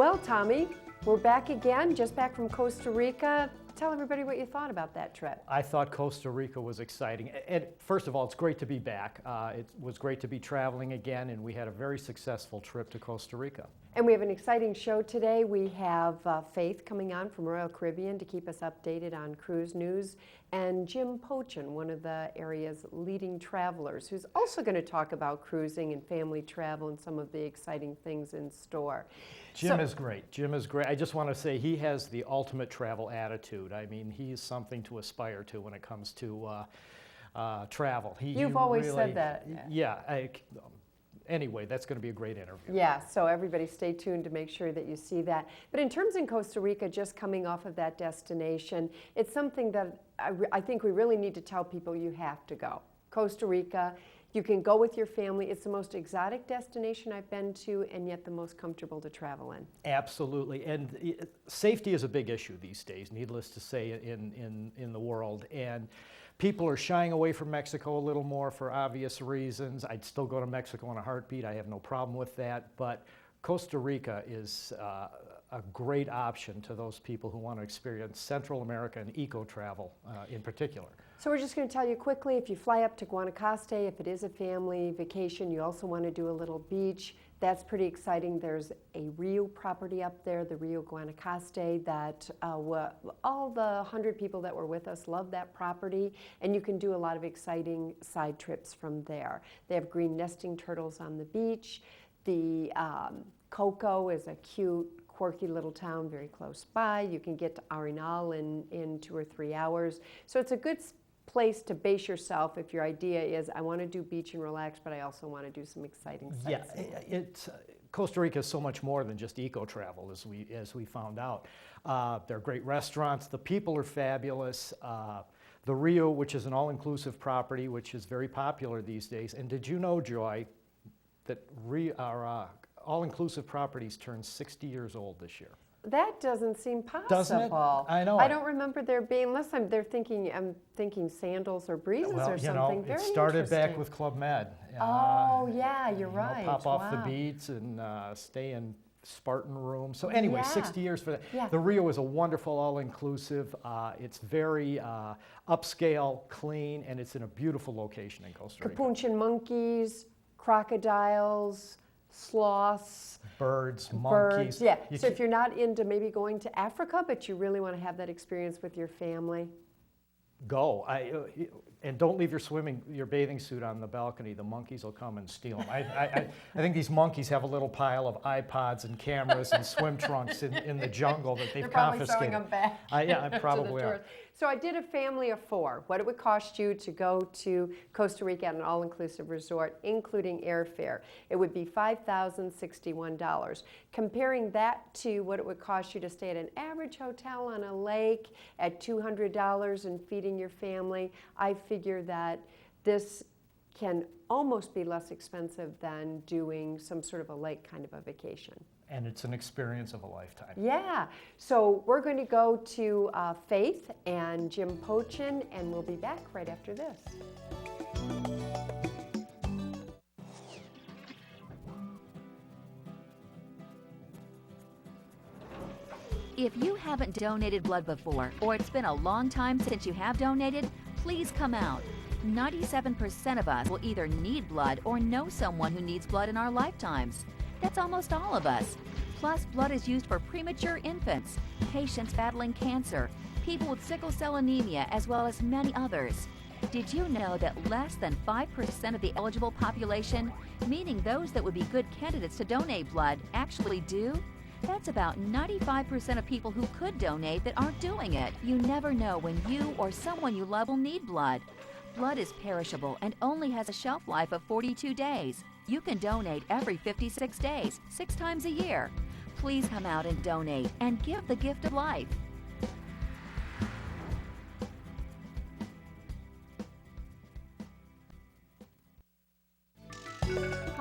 Well, Tommy, we're back again, just back from Costa Rica. Tell everybody what you thought about that trip. I thought Costa Rica was exciting. And first of all, it's great to be back. It was great to be traveling again, and we had a very successful trip to Costa Rica. And we have an exciting show today. We have Faith coming on from Royal Caribbean to keep us updated on cruise news, and Jim Potchen, one of the area's leading travelers, who's also going to talk about cruising and family travel and some of the exciting things in store. Jim is great. Jim is great. I just want to say he has the ultimate travel attitude. I mean, he's something to aspire to when it comes to travel. You've always said that. Yeah. Anyway, that's going to be a great interview. Yeah, so everybody stay tuned to make sure that you see that. But in terms in Costa Rica, just coming off of that destination, it's something that I think we really need to tell people you have to go. Costa Rica, you can go with your family. It's the most exotic destination I've been to, and yet the most comfortable to travel in. Absolutely, and safety is a big issue these days, needless to say, in the world. And people are shying away from Mexico a little more for obvious reasons. I'd still go to Mexico in a heartbeat. I have no problem with that. But Costa Rica is a great option to those people who want to experience Central America and eco-travel in particular. So we're just going to tell you quickly, if you fly up to Guanacaste, if it is a family vacation, you also want to do a little beach. That's pretty exciting. There's a Rio property up there, the Rio Guanacaste, that all the 100 people that were with us love that property, and you can do a lot of exciting side trips from there. They have green nesting turtles on the beach. The Coco is a cute, quirky little town very close by. You can get to Arenal in 2 or 3 hours. So it's a good place to base yourself if your idea is, I want to do beach and relax, but I also want to do some exciting sightseeing. Yeah, Costa Rica is so much more than just eco-travel, as we found out. There are great restaurants. The people are fabulous. The Rio, which is an all-inclusive property, which is very popular these days. And did you know, Joy, that all-inclusive properties turn 60 years old this year? That doesn't seem possible. Doesn't it? I know. I don't remember there being, unless I'm thinking Sandals or Breezes or something. It started back with Club Med. Oh, yeah, you're right. Pop off the beats and stay in Spartan rooms. So anyway, 60 years for that. Yeah. The Rio is a wonderful all-inclusive. It's very upscale, clean, and it's in a beautiful location in Costa Rica. Capuchin monkeys, crocodiles, sloths, birds, monkeys. Yeah. So if you're not into maybe going to Africa, but you really want to have that experience with your family, go. And don't leave your bathing suit on the balcony. The monkeys will come and steal them. I think these monkeys have a little pile of iPods and cameras and swim trunks in the jungle that they've confiscated. They're probably throwing them back. Yeah, I probably are. So I did a family of 4. What it would cost you to go to Costa Rica at an all-inclusive resort, including airfare. It would be $5,061. Comparing that to what it would cost you to stay at an average hotel on a lake at $200 and feeding your family, I figure that this can almost be less expensive than doing some sort of a lake kind of a vacation. And it's an experience of a lifetime. Yeah. So we're going to go to Faith and Jim Potchen, and we'll be back right after this. If you haven't donated blood before, or it's been a long time since you have donated, please come out. 97% of us will either need blood or know someone who needs blood in our lifetimes. That's almost all of us. Plus, blood is used for premature infants, patients battling cancer, people with sickle cell anemia, as well as many others. Did you know that less than 5% of the eligible population, meaning those that would be good candidates to donate blood, actually do? That's about 95% of people who could donate that aren't doing it. You never know when you or someone you love will need blood. Blood is perishable and only has a shelf life of 42 days. You can donate every 56 days, 6 times a year. Please come out and donate and give the gift of life.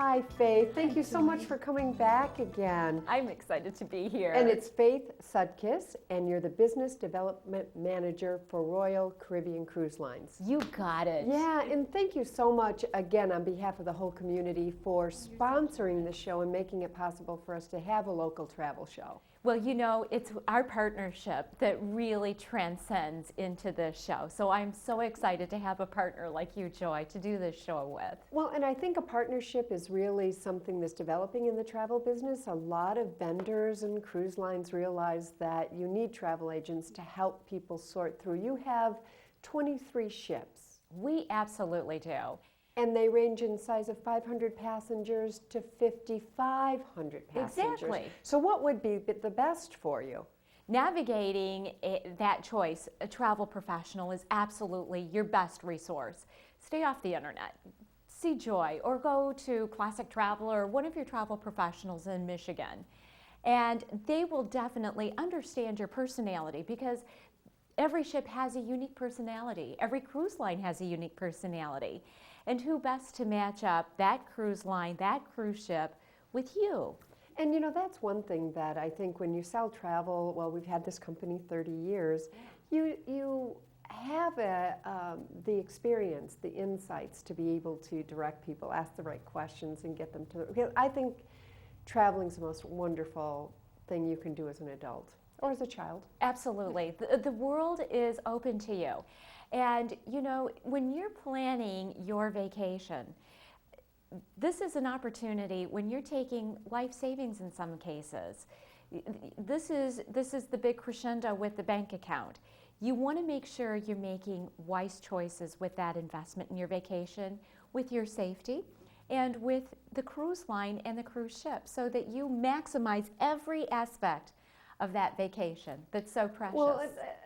Hi, Faith. Thank you so much for coming back again. I'm excited to be here. And it's Faith Sudkiss, and you're the Business Development Manager for Royal Caribbean Cruise Lines. You got it. Yeah, and thank you so much again on behalf of the whole community for sponsoring the show and making it possible for us to have a local travel show. Well, you know, it's our partnership that really transcends into this show. So I'm so excited to have a partner like you, Joy, to do this show with. Well, and I think a partnership is really something that's developing in the travel business. A lot of vendors and cruise lines realize that you need travel agents to help people sort through. You have 23 ships. We absolutely do. And they range in size of 500 passengers to 5,500 passengers. Exactly. So what would be the best for you? Navigating that choice, a travel professional is absolutely your best resource. Stay off the internet. See Joy or go to Classic Traveler or one of your travel professionals in Michigan. And they will definitely understand your personality because every ship has a unique personality. Every cruise line has a unique personality. And who best to match up that cruise line, that cruise ship with you? And you know, that's one thing that I think when you sell travel, well, we've had this company 30 years, you have the experience, the insights to be able to direct people, ask the right questions and get them to, because I think traveling is the most wonderful thing you can do as an adult or as a child. Absolutely. The world is open to you. And you know, when you're planning your vacation, this is an opportunity when you're taking life savings in some cases. This is the big crescendo with the bank account. You want to make sure you're making wise choices with that investment in your vacation, with your safety, and with the cruise line and the cruise ship so that you maximize every aspect of that vacation that's so precious. Well,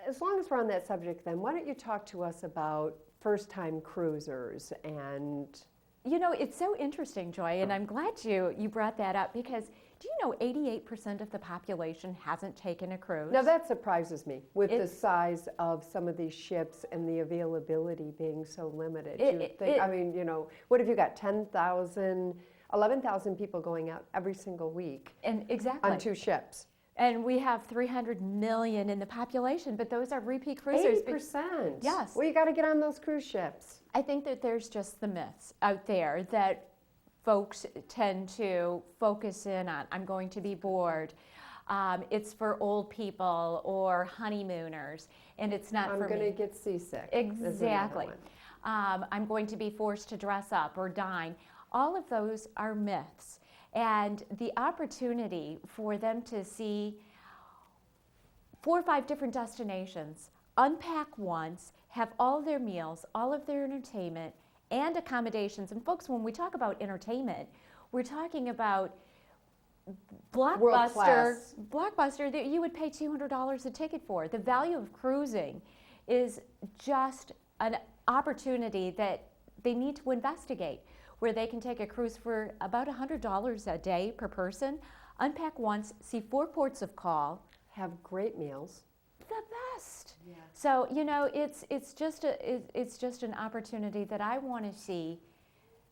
as long as we're on that subject then, why don't you talk to us about first-time cruisers and... You know, it's so interesting, Joy, and I'm glad you brought that up because do you know 88% of the population hasn't taken a cruise? Now that surprises me with the size of some of these ships and the availability being so limited. I mean, you know, what have you got, 10,000, 11,000 people going out every single week and exactly. on 2 ships? And we have 300 million in the population, but those are repeat cruisers. 80%? Yes. Well, you got to get on those cruise ships. I think that there's just the myths out there that folks tend to focus in on. I'm going to be bored. It's for old people or honeymooners, and it's not for me. I'm going to get seasick. Exactly. I'm going to be forced to dress up or dine. All of those are myths. And the opportunity for them to see 4 or 5 different destinations, unpack once, have all of their meals, all of their entertainment, and accommodations. And folks, when we talk about entertainment, we're talking about Blockbuster that you would pay $200 a ticket for. The value of cruising is just an opportunity that they need to investigate, where they can take a cruise for about $100 a day per person, unpack once, see 4 ports of call. Have great meals. The best. Yeah. So, you know, it's just an opportunity that I want to see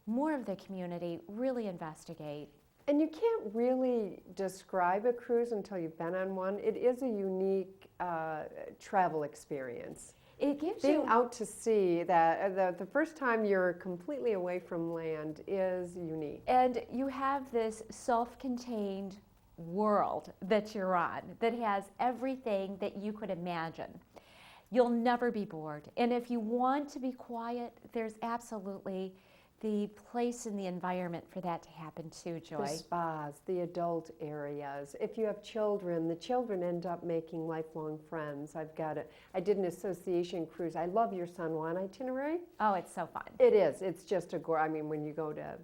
more of the community really investigate. And you can't really describe a cruise until you've been on one. It is a unique travel experience. It gives Being you out to sea, that the first time you're completely away from land is unique. and you have this self-contained world that you're on that has everything that you could imagine. You'll never be bored. And if you want to be quiet, there's absolutely the place and the environment for that to happen too, Joy. The spas, the adult areas. If you have children, the children end up making lifelong friends. I did an association cruise. I love your San Juan itinerary. Oh, it's so fun. It is. It's just I mean, when you go to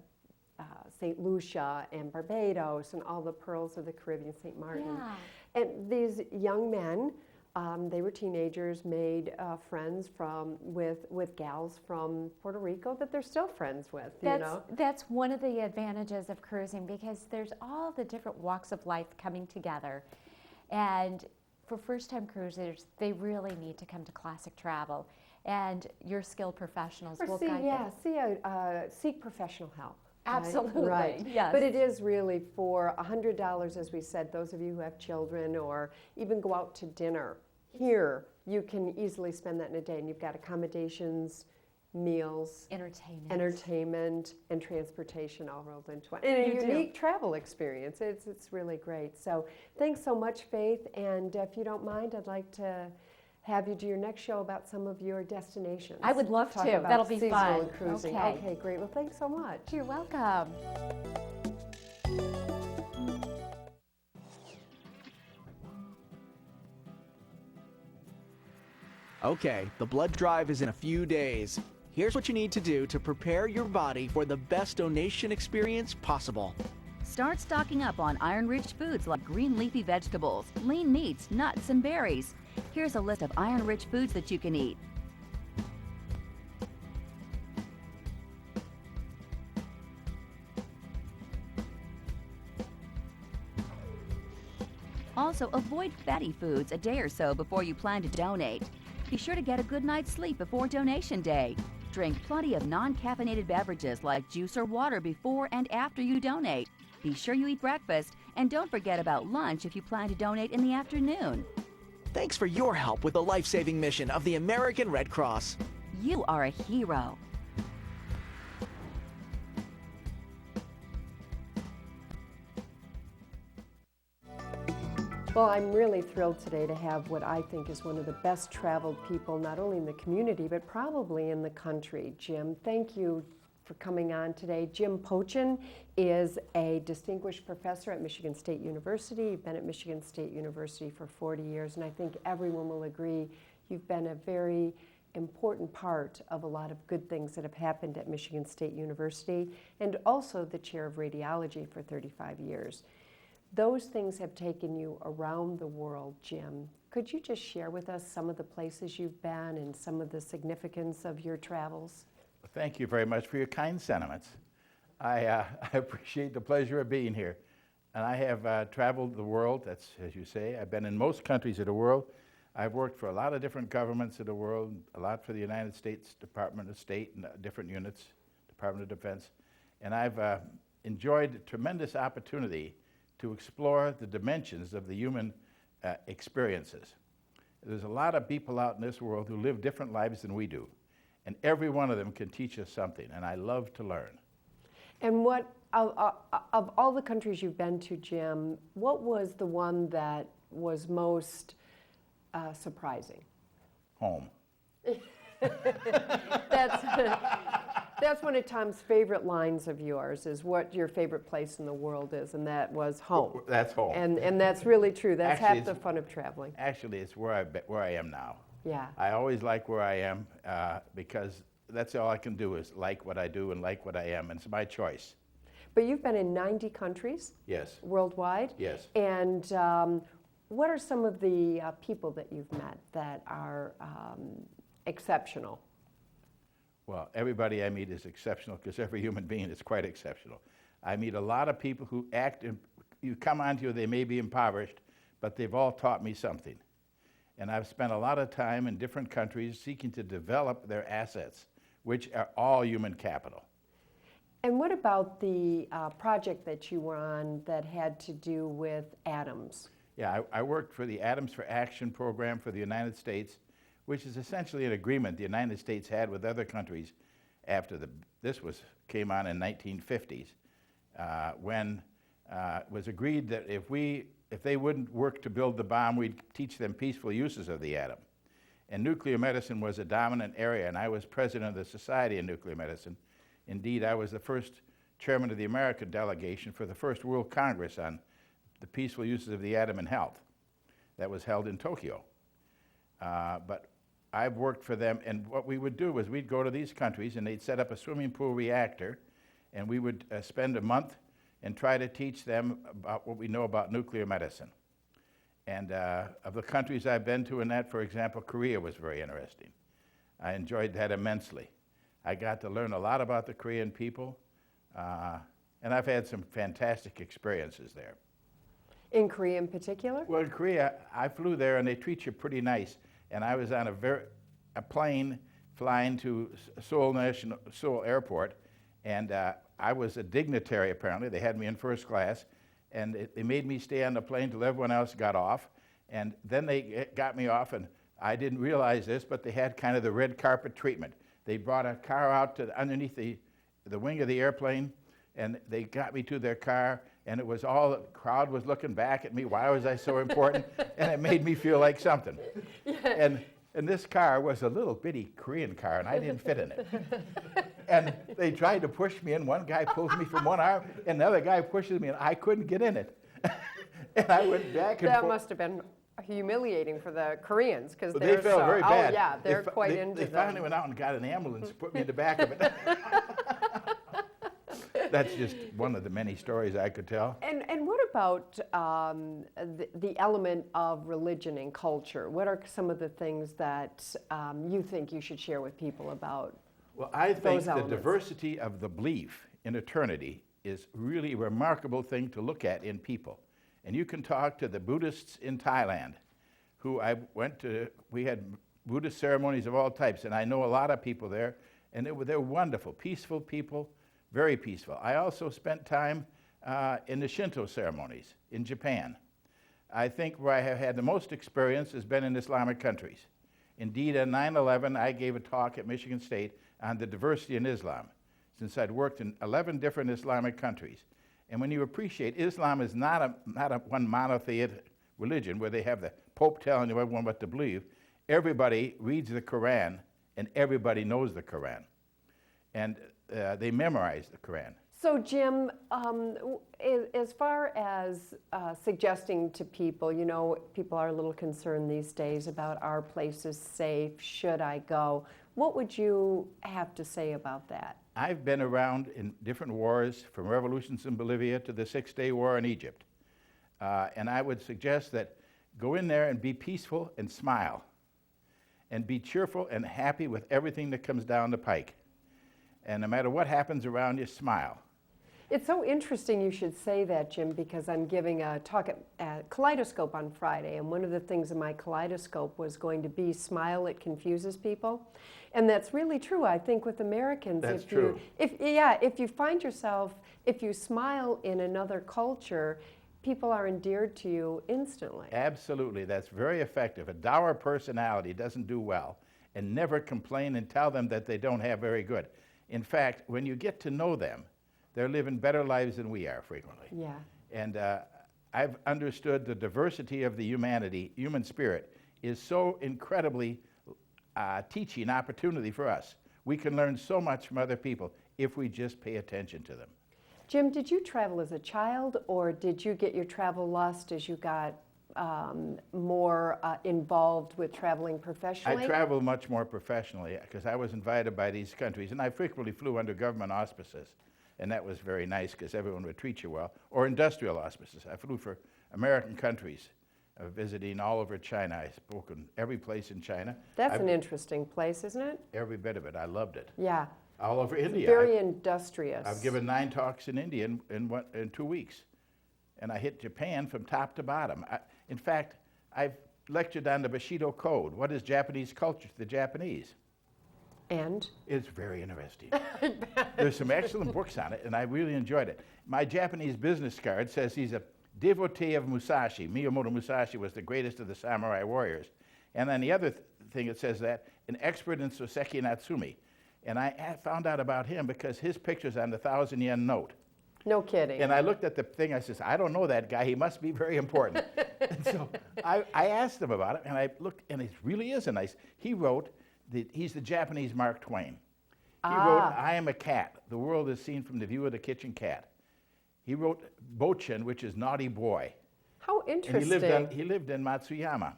St. Lucia and Barbados and all the pearls of the Caribbean, St. Martin. Yeah. And these young men, they were teenagers, made friends with gals from Puerto Rico that they're still friends with. That's one of the advantages of cruising because there's all the different walks of life coming together. And for first-time cruisers, they really need to come to Classic Travel. And your skilled professionals will guide them. Seek professional help. Absolutely, Right. yes. But it is really for $100, as we said, those of you who have children or even go out to dinner. Here, you can easily spend that in a day, and you've got accommodations, meals, entertainment, and transportation all rolled into one. And You a do. unique travel experience. It's really great. So thanks so much, Faith. And if you don't mind, I'd like to have you do your next show about some of your destinations. I would love Talk to. about That'll be seasonal fun. and cruising. Okay. Okay, great. Well, thanks so much. You're welcome. Okay, the blood drive is in a few days. Here's what you need to do to prepare your body for the best donation experience possible. Start stocking up on iron-rich foods like green leafy vegetables, lean meats, nuts, and berries. Here's a list of iron-rich foods that you can eat. Also, avoid fatty foods a day or so before you plan to donate. Be sure to get a good night's sleep before donation day. Drink plenty of non-caffeinated beverages like juice or water before and after you donate. Be sure you eat breakfast, and don't forget about lunch if you plan to donate in the afternoon. Thanks for your help with the life-saving mission of the American Red Cross. You are a hero. Well, I'm really thrilled today to have what I think is one of the best traveled people, not only in the community, but probably in the country. Jim, thank you for coming on today. Jim Potchen is a distinguished professor at Michigan State University. You've been at Michigan State University for 40 years, and I think everyone will agree you've been a very important part of a lot of good things that have happened at Michigan State University, and also the chair of radiology for 35 years. Those things have taken you around the world, Jim. Could you just share with us some of the places you've been and some of the significance of your travels? Thank you very much for your kind sentiments. I appreciate the pleasure of being here. And I have traveled the world, that's as you say. I've been in most countries of the world. I've worked for a lot of different governments of the world, a lot for the United States Department of State and different units, Department of Defense. And I've enjoyed a tremendous opportunity to explore the dimensions of the human experiences. There's a lot of people out in this world who live different lives than we do, and every one of them can teach us something, and I love to learn. And what, of all the countries you've been to, Jim, what was the one that was most surprising? Home. That's one of Tom's favorite lines of yours, is what your favorite place in the world is, and that was home. That's home. And that's really true. That's Actually, half the fun of traveling. Actually, it's where I am now. Yeah. I always like where I am because that's all I can do is like what I do and like what I am, and it's my choice. But you've been in 90 countries Yes. worldwide. Yes. And what are some of the people that you've met that are exceptional? Well, everybody I meet is exceptional because every human being is quite exceptional. I meet a lot of people who act, you come onto you, they may be impoverished, but they've all taught me something. And I've spent a lot of time in different countries seeking to develop their assets, which are all human capital. And what about the project that you were on that had to do with atoms? Yeah, I worked for the Atoms for Action program for the United States, which is essentially an agreement the United States had with other countries after this came on in 1950s, when it was agreed that if they wouldn't work to build the bomb, we'd teach them peaceful uses of the atom. And nuclear medicine was a dominant area, and I was president of the Society of Nuclear Medicine. Indeed, I was the first chairman of the American delegation for the first World Congress on the peaceful uses of the atom in health that was held in Tokyo. But I've worked for them, and what we would do was we'd go to these countries and they'd set up a swimming pool reactor, and we would spend a month and try to teach them about what we know about nuclear medicine. And of the countries I've been to in that, for example, Korea was very interesting. I enjoyed that immensely. I got to learn a lot about the Korean people, and I've had some fantastic experiences there. In Korea in particular? Well, in Korea, I flew there and they treat you pretty nice. And I was on a plane flying to Seoul Airport, And I was a dignitary, apparently. They had me in first class, and they made me stay on the plane till everyone else got off. And then they got me off, and I didn't realize this, but they had kind of the red carpet treatment. They brought a car out to underneath the wing of the airplane, and they got me to their car, and it was all, the crowd was looking back at me. Why was I so important? And it made me feel like something. Yeah. And this car was a little bitty Korean car, and I didn't fit in it. And they tried to push me in. One guy pulls me from one arm, and another guy pushes me, and I couldn't get in it. And I went back and forth. That must have been humiliating for the Koreans, because They felt very bad. Oh yeah, they're quite into They finally went out and got an ambulance and put me in the back of it. That's just one of the many stories I could tell. And what about the element of religion and culture? What are some of the things that you think you should share with people about? Well, I think the elements? diversity of the belief in eternity is really a remarkable thing to look at in people. And you can talk to the Buddhists in Thailand, who I went to. We had Buddhist ceremonies of all types, and I know a lot of people there, and they're wonderful, peaceful people, very peaceful. I also spent time in the Shinto ceremonies in Japan. I think where I have had the most experience has been in Islamic countries. Indeed, on 9/11, I gave a talk at Michigan State on the diversity in Islam, since I'd worked in 11 different Islamic countries. And when you appreciate, Islam is not a one monotheistic religion where they have the Pope telling you everyone what to believe. Everybody reads the Quran, and everybody knows the Quran. And they memorize the Quran. So Jim, as far as suggesting to people, you know, people are a little concerned these days about, are places safe, should I go? What would you have to say about that? I've been around in different wars, from revolutions in Bolivia to the Six-Day War in Egypt. And I would suggest that go in there and be peaceful and smile. And be cheerful and happy with everything that comes down the pike. And no matter what happens around you, smile. It's so interesting you should say that, Jim, because I'm giving a talk at Kaleidoscope on Friday, and one of the things in my Kaleidoscope was going to be smile, it confuses people. And that's really true, I think, with Americans. That's true. If you find yourself, if you smile in another culture, people are endeared to you instantly. Absolutely, that's very effective. A dour personality doesn't do well, and never complain and tell them that they don't have very good. In fact, when you get to know them, they're living better lives than we are frequently. Yeah. And I've understood the diversity of the human spirit is so incredibly teaching opportunity for us. We can learn so much from other people if we just pay attention to them. Jim, did you travel as a child, or did you get your travel lust as you got more involved with traveling professionally? I traveled much more professionally because I was invited by these countries, and I frequently flew under government auspices. And that was very nice because everyone would treat you well. Or industrial auspices. I flew for American countries, visiting all over China. I spoke in every place in China. That's an interesting place, isn't it? Every bit of it. I loved it. Yeah. All over India. Very industrious. I've given 9 talks in India in 2 weeks. And I hit Japan from top to bottom. In fact, I've lectured on the Bushido Code. What is Japanese culture to the Japanese? And? It's very interesting. There's some excellent books on it, and I really enjoyed it. My Japanese business card says he's a devotee of Musashi. Miyamoto Musashi was the greatest of the samurai warriors. And on the other thing it says that, an expert in Soseki Natsumi. And I found out about him because his picture's on the 1,000-yen note. No kidding. And I looked at the thing, I says, I don't know that guy, he must be very important. And so I asked him about it, and I looked, and it really is a nice, he wrote, he's the Japanese Mark Twain. He wrote, I Am a Cat, the world is seen from the view of the kitchen cat. He wrote Potchen, which is naughty boy. How interesting. And he lived in Matsuyama,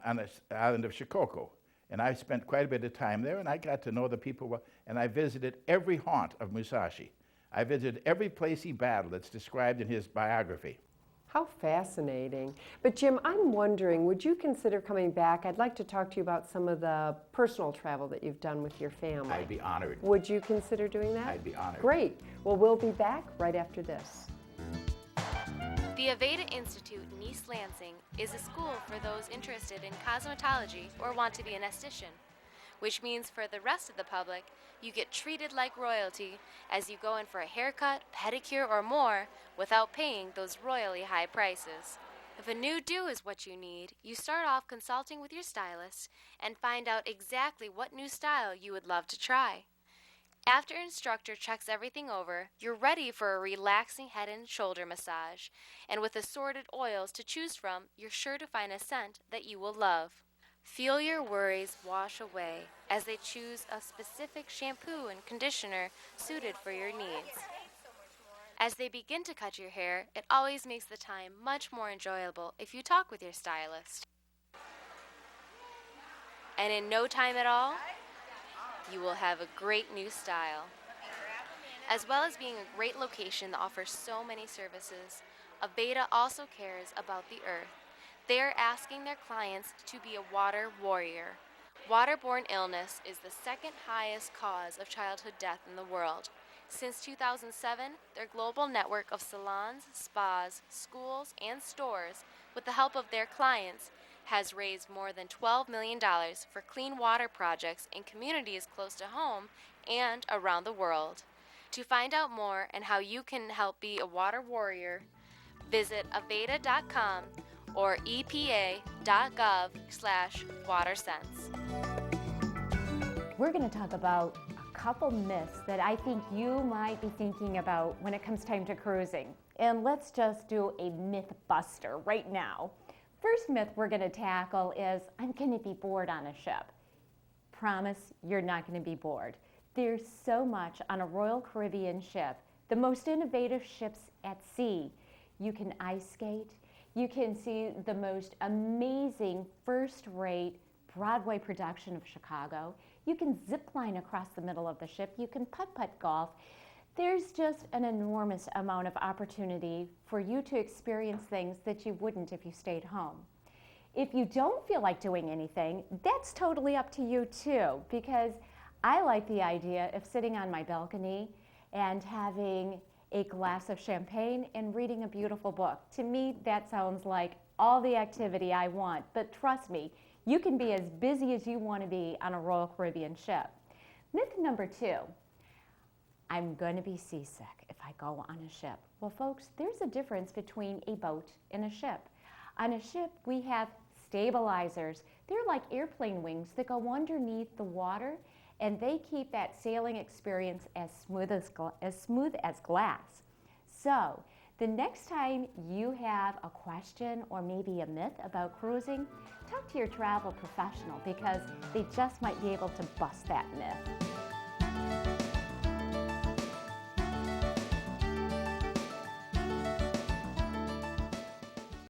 on the island of Shikoku. And I spent quite a bit of time there, and I got to know the people well, and I visited every haunt of Musashi. I visited every place he battled that's described in his biography. How fascinating. But Jim, I'm wondering, would you consider coming back? I'd like to talk to you about some of the personal travel that you've done with your family. I'd be honored. Would you consider doing that? I'd be honored. Great. Well, we'll be back right after this. The Aveda Institute in East Lansing is a school for those interested in cosmetology or want to be an esthetician. which means for the rest of the public, you get treated like royalty as you go in for a haircut, pedicure, or more without paying those royally high prices. If a new do is what you need, you start off consulting with your stylist and find out exactly what new style you would love to try. After an instructor checks everything over, you're ready for a relaxing head and shoulder massage. And with assorted oils to choose from, you're sure to find a scent that you will love. Feel your worries wash away as they choose a specific shampoo and conditioner suited for your needs. As they begin to cut your hair, it always makes the time much more enjoyable if you talk with your stylist. And in no time at all, you will have a great new style. As well as being a great location that offers so many services, Aveda also cares about the earth. They are asking their clients to be a water warrior. Waterborne illness is the second highest cause of childhood death in the world. Since 2007, their global network of salons, spas, schools, and stores, with the help of their clients, has raised more than $12 million for clean water projects in communities close to home and around the world. To find out more and how you can help be a water warrior, visit aveda.com or epa.gov/watersense. We're going to talk about a couple myths that I think you might be thinking about when it comes time to cruising. And let's just do a myth buster right now. First myth we're going to tackle is, I'm going to be bored on a ship. Promise you're not going to be bored. There's so much on a Royal Caribbean ship, the most innovative ships at sea. You can ice skate. You can see the most amazing first-rate Broadway production of Chicago. You can zip line across the middle of the ship. You can putt-putt golf. There's just an enormous amount of opportunity for you to experience things that you wouldn't if you stayed home. If you don't feel like doing anything, that's totally up to you too, because I like the idea of sitting on my balcony and having a glass of champagne and reading a beautiful book. To me, that sounds like all the activity I want, but trust me, you can be as busy as you want to be on a Royal Caribbean ship. Myth number 2. I'm going to be seasick if I go on a ship. Well, folks, there's a difference between a boat and a ship. On a ship, we have stabilizers. They're like airplane wings that go underneath the water, and they keep that sailing experience as smooth as glass. So, the next time you have a question or maybe a myth about cruising, talk to your travel professional because they just might be able to bust that myth.